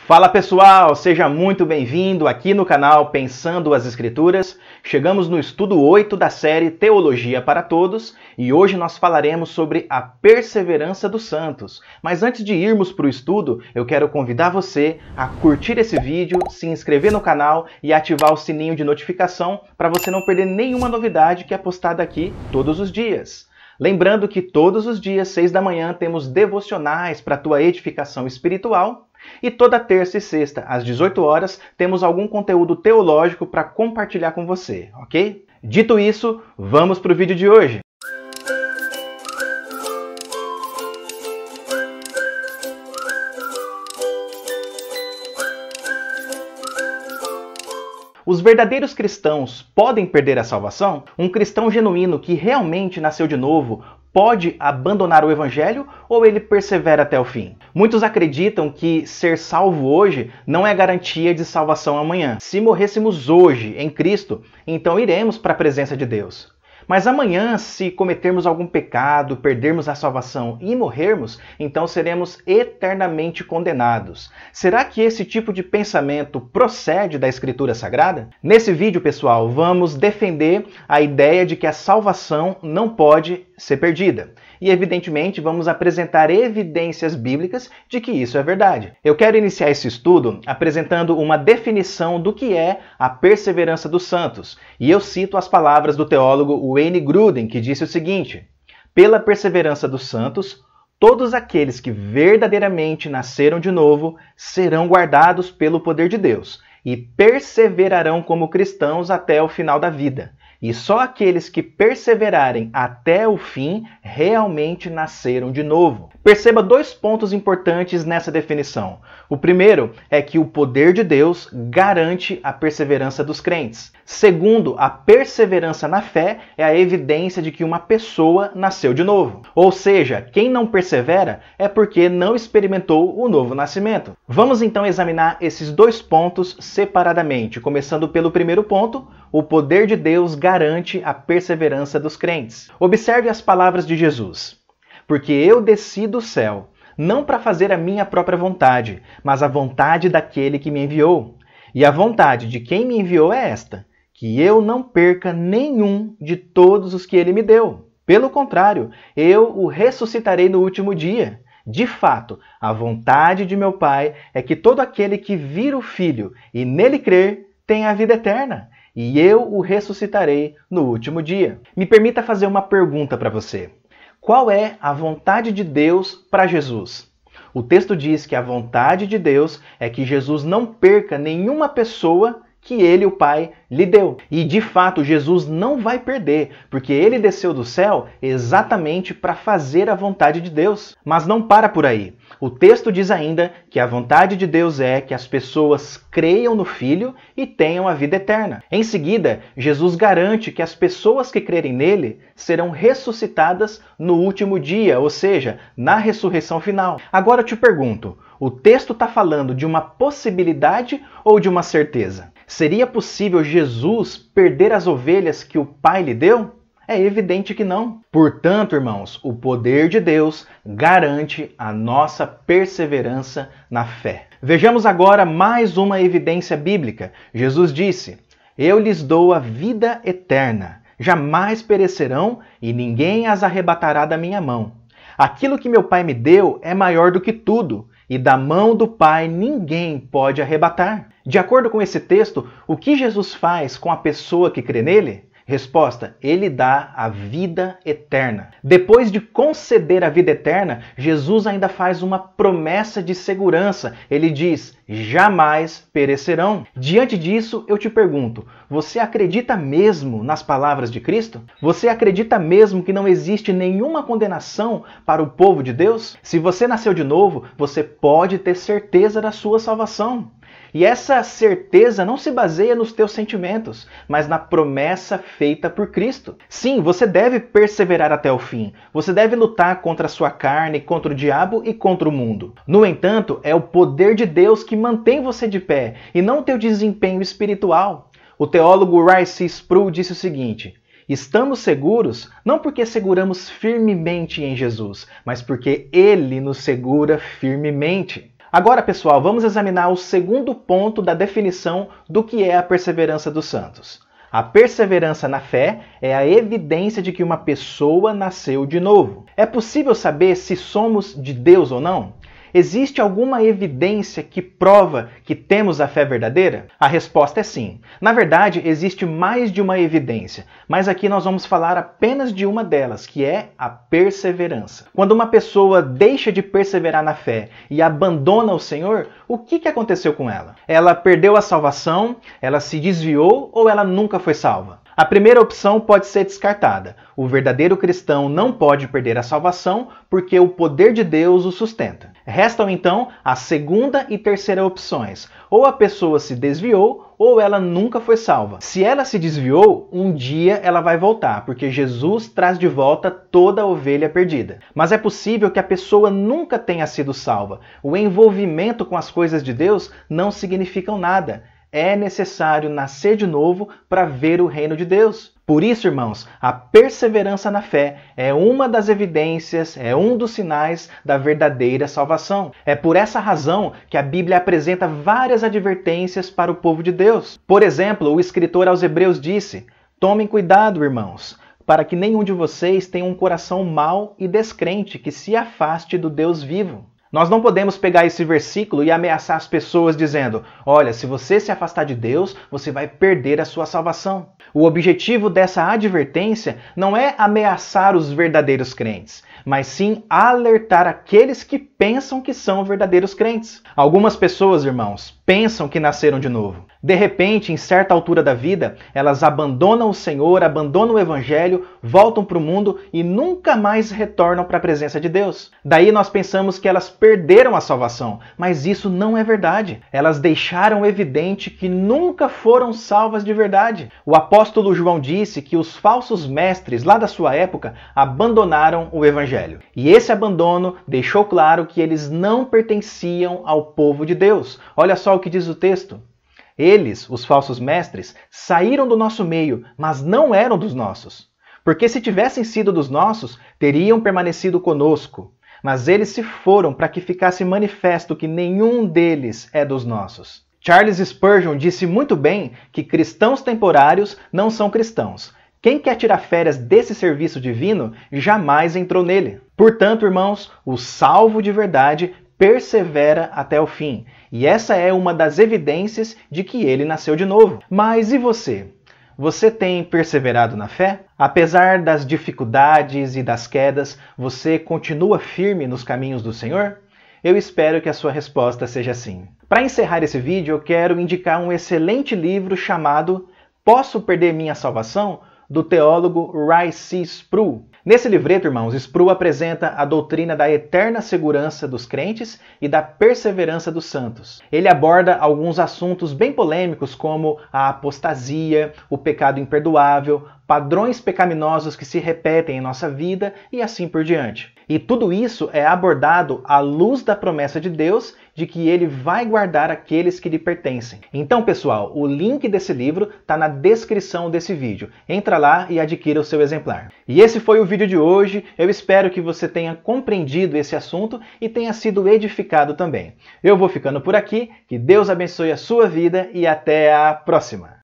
Fala pessoal, seja muito bem-vindo aqui no canal Pensando as Escrituras. Chegamos no estudo 8 da série Teologia para Todos e hoje nós falaremos sobre a perseverança dos santos. Mas antes de irmos para o estudo, eu quero convidar você a curtir esse vídeo, se inscrever no canal e ativar o sininho de notificação para você não perder nenhuma novidade que é postada aqui todos os dias. Lembrando que todos os dias, 6 da manhã, temos devocionais para a tua edificação espiritual. E toda terça e sexta, às 18 horas, temos algum conteúdo teológico para compartilhar com você, ok? Dito isso, vamos para o vídeo de hoje. Os verdadeiros cristãos podem perder a salvação? Um cristão genuíno que realmente nasceu de novo pode abandonar o evangelho ou ele persevera até o fim? Muitos acreditam que ser salvo hoje não é garantia de salvação amanhã. Se morrêssemos hoje em Cristo, então iremos para a presença de Deus. Mas amanhã, se cometermos algum pecado, perdermos a salvação e morrermos, então seremos eternamente condenados. Será que esse tipo de pensamento procede da Escritura Sagrada? Nesse vídeo, pessoal, vamos defender a ideia de que a salvação não pode ser perdida. E, evidentemente, vamos apresentar evidências bíblicas de que isso é verdade. Eu quero iniciar esse estudo apresentando uma definição do que é a perseverança dos santos. E eu cito as palavras do teólogo Wayne Grudem, que disse o seguinte: pela perseverança dos santos, todos aqueles que verdadeiramente nasceram de novo serão guardados pelo poder de Deus e perseverarão como cristãos até o final da vida. E só aqueles que perseverarem até o fim realmente nasceram de novo. Perceba dois pontos importantes nessa definição. O primeiro é que o poder de Deus garante a perseverança dos crentes. Segundo, a perseverança na fé é a evidência de que uma pessoa nasceu de novo. Ou seja, quem não persevera é porque não experimentou o novo nascimento. Vamos então examinar esses dois pontos separadamente, começando pelo primeiro ponto: o poder de Deus garante a perseverança dos crentes. Observe as palavras de Jesus: porque eu desci do céu, não para fazer a minha própria vontade, mas a vontade daquele que me enviou. E a vontade de quem me enviou é esta: que eu não perca nenhum de todos os que ele me deu. Pelo contrário, eu o ressuscitarei no último dia. De fato, a vontade de meu Pai é que todo aquele que vir o Filho e nele crer tenha a vida eterna, e eu o ressuscitarei no último dia. Me permita fazer uma pergunta para você. Qual é a vontade de Deus para Jesus? O texto diz que a vontade de Deus é que Jesus não perca nenhuma pessoa que ele, o Pai, lhe deu. E de fato, Jesus não vai perder, porque ele desceu do céu exatamente para fazer a vontade de Deus. Mas não para por aí. O texto diz ainda que a vontade de Deus é que as pessoas creiam no Filho e tenham a vida eterna. Em seguida, Jesus garante que as pessoas que crerem nele serão ressuscitadas no último dia, ou seja, na ressurreição final. Agora eu te pergunto, o texto está falando de uma possibilidade ou de uma certeza? Seria possível Jesus perder as ovelhas que o Pai lhe deu? É evidente que não. Portanto, irmãos, o poder de Deus garante a nossa perseverança na fé. Vejamos agora mais uma evidência bíblica. Jesus disse: eu lhes dou a vida eterna. Jamais perecerão e ninguém as arrebatará da minha mão. Aquilo que meu Pai me deu é maior do que tudo, e da mão do Pai ninguém pode arrebatar. De acordo com esse texto, o que Jesus faz com a pessoa que crê nele? Resposta: ele dá a vida eterna. Depois de conceder a vida eterna, Jesus ainda faz uma promessa de segurança. Ele diz: jamais perecerão. Diante disso, eu te pergunto, você acredita mesmo nas palavras de Cristo? Você acredita mesmo que não existe nenhuma condenação para o povo de Deus? Se você nasceu de novo, você pode ter certeza da sua salvação. E essa certeza não se baseia nos teus sentimentos, mas na promessa feita por Cristo. Sim, você deve perseverar até o fim. Você deve lutar contra a sua carne, contra o diabo e contra o mundo. No entanto, é o poder de Deus que mantém você de pé, e não o teu desempenho espiritual. O teólogo R.C. Sproul disse o seguinte: estamos seguros não porque seguramos firmemente em Jesus, mas porque Ele nos segura firmemente. Agora, pessoal, vamos examinar o segundo ponto da definição do que é a perseverança dos santos. A perseverança na fé é a evidência de que uma pessoa nasceu de novo. É possível saber se somos de Deus ou não? Existe alguma evidência que prova que temos a fé verdadeira? A resposta é sim. Na verdade, existe mais de uma evidência, mas aqui nós vamos falar apenas de uma delas, que é a perseverança. Quando uma pessoa deixa de perseverar na fé e abandona o Senhor, o que aconteceu com ela? Ela perdeu a salvação, ela se desviou ou ela nunca foi salva? A primeira opção pode ser descartada. O verdadeiro cristão não pode perder a salvação porque o poder de Deus o sustenta. Restam então as segunda e terceira opções. Ou a pessoa se desviou ou ela nunca foi salva. Se ela se desviou, um dia ela vai voltar, porque Jesus traz de volta toda a ovelha perdida. Mas é possível que a pessoa nunca tenha sido salva. O envolvimento com as coisas de Deus não significam nada. É necessário nascer de novo para ver o reino de Deus. Por isso, irmãos, a perseverança na fé é uma das evidências, é um dos sinais da verdadeira salvação. É por essa razão que a Bíblia apresenta várias advertências para o povo de Deus. Por exemplo, o escritor aos Hebreus disse: "Tomem cuidado, irmãos, para que nenhum de vocês tenha um coração mau e descrente que se afaste do Deus vivo." Nós não podemos pegar esse versículo e ameaçar as pessoas dizendo: olha, se você se afastar de Deus, você vai perder a sua salvação. O objetivo dessa advertência não é ameaçar os verdadeiros crentes, mas sim alertar aqueles que pensam que são verdadeiros crentes. Algumas pessoas, irmãos, pensam que nasceram de novo. De repente, em certa altura da vida, elas abandonam o Senhor, abandonam o Evangelho, voltam para o mundo e nunca mais retornam para a presença de Deus. Daí nós pensamos que elas perderam a salvação, mas isso não é verdade. Elas deixaram evidente que nunca foram salvas de verdade. O apóstolo João disse que os falsos mestres lá da sua época abandonaram o Evangelho. E esse abandono deixou claro que eles não pertenciam ao povo de Deus. Olha só o que diz o texto. Eles, os falsos mestres, saíram do nosso meio, mas não eram dos nossos. Porque se tivessem sido dos nossos, teriam permanecido conosco. Mas eles se foram para que ficasse manifesto que nenhum deles é dos nossos. Charles Spurgeon disse muito bem que cristãos temporários não são cristãos. Quem quer tirar férias desse serviço divino jamais entrou nele. Portanto, irmãos, o salvo de verdade persevera até o fim. E essa é uma das evidências de que ele nasceu de novo. Mas e você? Você tem perseverado na fé? Apesar das dificuldades e das quedas, você continua firme nos caminhos do Senhor? Eu espero que a sua resposta seja sim. Para encerrar esse vídeo, eu quero indicar um excelente livro chamado Posso Perder Minha Salvação? Do teólogo Rice Sproul. Nesse livreto, irmãos, Sproul apresenta a doutrina da eterna segurança dos crentes e da perseverança dos santos. Ele aborda alguns assuntos bem polêmicos como a apostasia, o pecado imperdoável, padrões pecaminosos que se repetem em nossa vida e assim por diante. E tudo isso é abordado à luz da promessa de Deus de que Ele vai guardar aqueles que lhe pertencem. Então, pessoal, o link desse livro está na descrição desse vídeo. Entra lá e adquira o seu exemplar. E esse foi o vídeo de hoje. Eu espero que você tenha compreendido esse assunto e tenha sido edificado também. Eu vou ficando por aqui. Que Deus abençoe a sua vida e até a próxima!